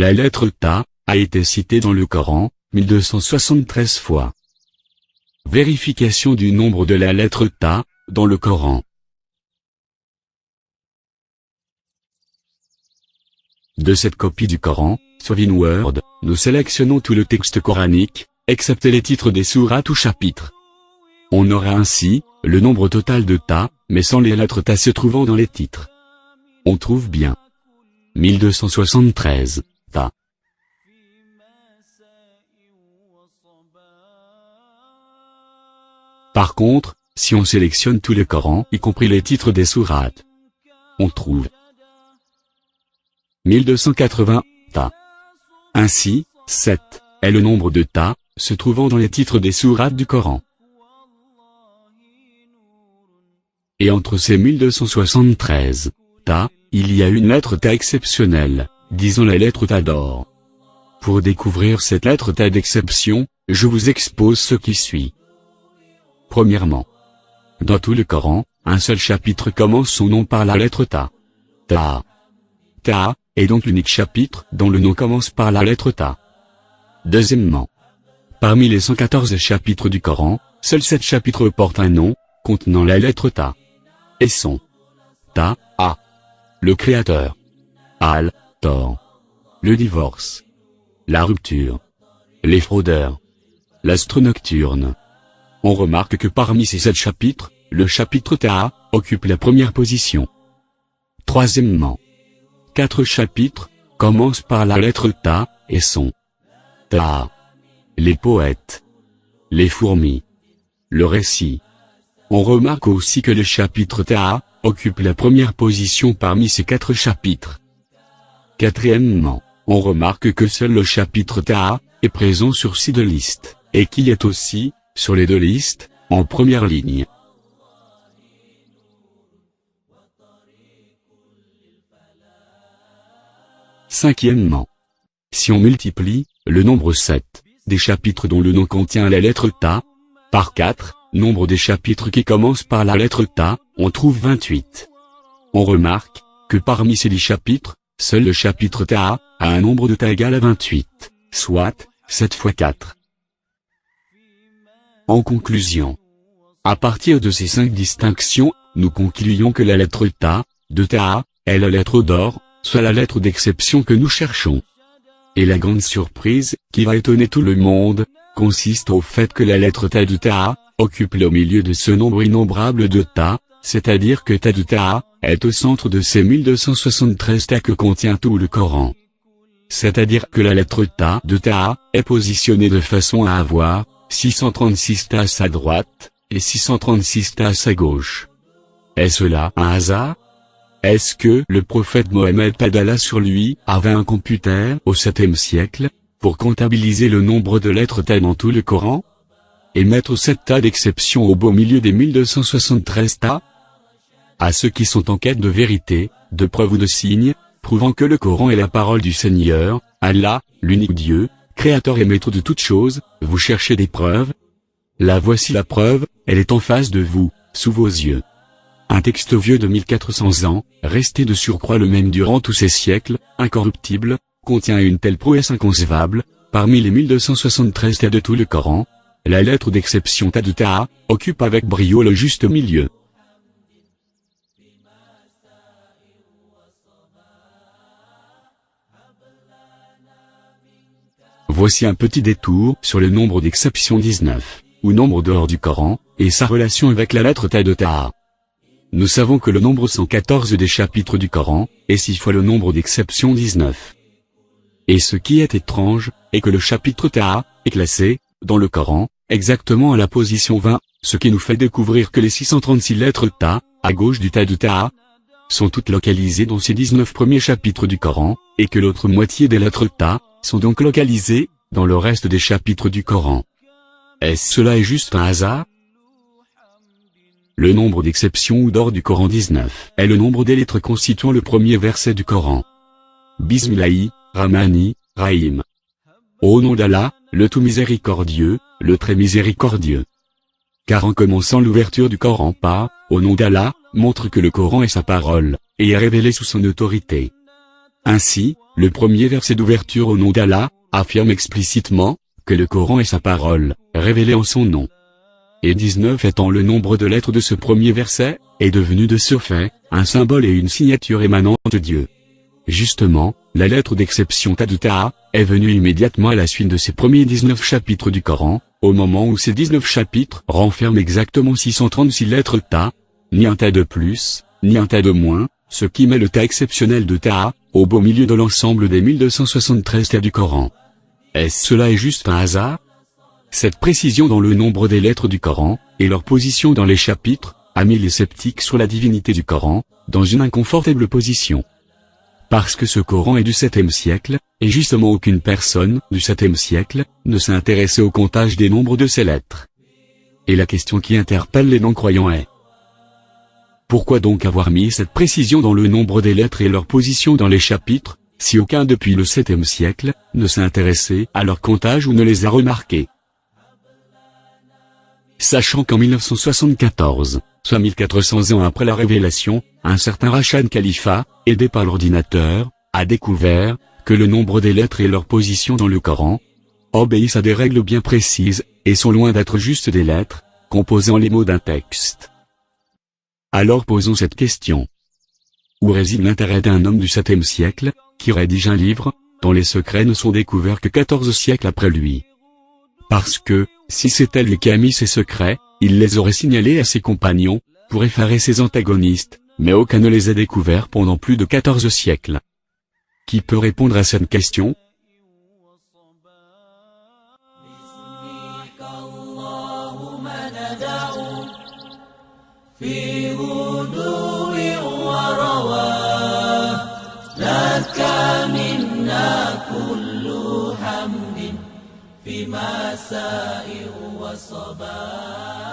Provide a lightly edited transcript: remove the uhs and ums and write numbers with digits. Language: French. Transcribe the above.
La lettre Ta a été citée dans le Coran 1273 fois. Vérification du nombre de la lettre Ta dans le Coran. De cette copie du Coran, sur InWord, nous sélectionnons tout le texte coranique, excepté les titres des sourates ou chapitres. On aura ainsi le nombre total de Ta, mais sans les lettres Ta se trouvant dans les titres. On trouve bien 1273 Ta. Par contre, si on sélectionne tout le Coran, y compris les titres des sourates, on trouve 1280 Ta. Ainsi, 7 est le nombre de Ta se trouvant dans les titres des sourates du Coran. Et entre ces 1273 Ta, il y a une lettre Ta exceptionnelle, disons la lettre Ta d'or. Pour découvrir cette lettre Ta d'exception, je vous expose ce qui suit. Premièrement, dans tout le Coran, un seul chapitre commence son nom par la lettre Ta. Ta. Ta est donc l'unique chapitre dont le nom commence par la lettre Ta. Deuxièmement, parmi les 114 chapitres du Coran, seuls 7 chapitres portent un nom contenant la lettre Ta. Et sont Ta, A, le Créateur, Al, Tor, le divorce, la rupture, les fraudeurs, l'astre nocturne. On remarque que parmi ces 7 chapitres, le chapitre Ta occupe la première position. Troisièmement, 4 chapitres commencent par la lettre Ta et sont Ta, les poètes, les fourmis, le récit. On remarque aussi que le chapitre Ta occupe la première position parmi ces 4 chapitres. Quatrièmement, on remarque que seul le chapitre Ta est présent sur ces 2 listes, et qui est aussi, sur les 2 listes, en première ligne. Cinquièmement, si on multiplie le nombre 7 des chapitres dont le nom contient la lettre Ta par 4, nombre des chapitres qui commencent par la lettre Ta, on trouve 28. On remarque que parmi ces 10 chapitres, seul le chapitre Ta a un nombre de Ta égal à 28, soit 7 fois 4. En conclusion, à partir de ces 5 distinctions, nous concluons que la lettre Ta de Ta est la lettre d'or, soit la lettre d'exception que nous cherchons. Et la grande surprise, qui va étonner tout le monde, consiste au fait que la lettre Ta de Ta occupe le milieu de ce nombre innombrable de Ta, c'est-à-dire que Ta de Ta est au centre de ces 1273 Ta que contient tout le Coran. C'est-à-dire que la lettre Ta de Ta est positionnée de façon à avoir 636 Ta à sa droite, et 636 Ta à sa gauche. Est-ce là un hasard? Est-ce que le prophète Mohammed paix d'Allah sur lui avait un computer au 7e siècle, pour comptabiliser le nombre de lettres Ta dans tout le Coran? Et mettre 7 Ta d'exception au beau milieu des 1273 Ta? À ceux qui sont en quête de vérité, de preuves ou de signes, prouvant que le Coran est la parole du Seigneur, Allah, l'unique Dieu, Créateur et Maître de toutes choses, vous cherchez des preuves? La voici la preuve, elle est en face de vous, sous vos yeux. Un texte vieux de 1400 ans, resté de surcroît le même durant tous ces siècles, incorruptible, contient une telle prouesse inconcevable, parmi les 1273 Ta de tout le Coran, la lettre d'exception Ta de Ta occupe avec brio le juste milieu. Voici un petit détour sur le nombre d'exception 19, ou nombre d'or du Coran, et sa relation avec la lettre Ta de Ta. Nous savons que le nombre 114 des chapitres du Coran est 6 fois le nombre d'exception 19. Et ce qui est étrange, est que le chapitre Ta est classé, dans le Coran, exactement à la position 20, ce qui nous fait découvrir que les 636 lettres Ta, à gauche du Ta de Ta, sont toutes localisées dans ces 19 premiers chapitres du Coran, et que l'autre moitié des lettres Ta, sont donc localisées, dans le reste des chapitres du Coran. Est-ce cela est juste un hasard? Le nombre d'exceptions ou d'or du Coran 19 est le nombre des lettres constituant le premier verset du Coran. Bismillahi, Rahmani, Rahim. Au nom d'Allah, le tout miséricordieux, le très miséricordieux. Car en commençant l'ouverture du Coran par « Au nom d'Allah », montre que le Coran est sa parole, et est révélé sous son autorité. Ainsi, le premier verset d'ouverture au nom d'Allah, affirme explicitement, que le Coran est sa parole, révélée en son nom. Et 19 étant le nombre de lettres de ce premier verset, est devenu de ce fait, un symbole et une signature émanant de Dieu. Justement, la lettre d'exception Ta de Taha, est venue immédiatement à la suite de ces premiers 19 chapitres du Coran, au moment où ces 19 chapitres renferment exactement 636 lettres Ta, ni un Ta de plus, ni un Ta de moins, ce qui met le Ta exceptionnel de Taha, au beau milieu de l'ensemble des 1273 Ta du Coran. Est-ce cela est juste un hasard? Cette précision dans le nombre des lettres du Coran, et leur position dans les chapitres, a mis les sceptiques sur la divinité du Coran, dans une inconfortable position. Parce que ce Coran est du 7e siècle, et justement aucune personne, du 7e siècle, ne s'est intéressée au comptage des nombres de ces lettres. Et la question qui interpelle les non-croyants est: pourquoi donc avoir mis cette précision dans le nombre des lettres et leur position dans les chapitres, si aucun depuis le 7e siècle, ne s'est intéressé à leur comptage ou ne les a remarqués? Sachant qu'en 1974, soit 1400 ans après la révélation, un certain Rachan Khalifa, aidé par l'ordinateur, a découvert que le nombre des lettres et leur position dans le Coran obéissent à des règles bien précises, et sont loin d'être juste des lettres, composant les mots d'un texte. Alors posons cette question. Où réside l'intérêt d'un homme du 7e siècle, qui rédige un livre, dont les secrets ne sont découverts que 14 siècles après lui? Parce que, si c'était lui qui a mis ses secrets, il les aurait signalés à ses compagnons, pour effarer ses antagonistes, mais aucun ne les a découverts pendant plus de 14 siècles. Qui peut répondre à cette question? في مساء وصباح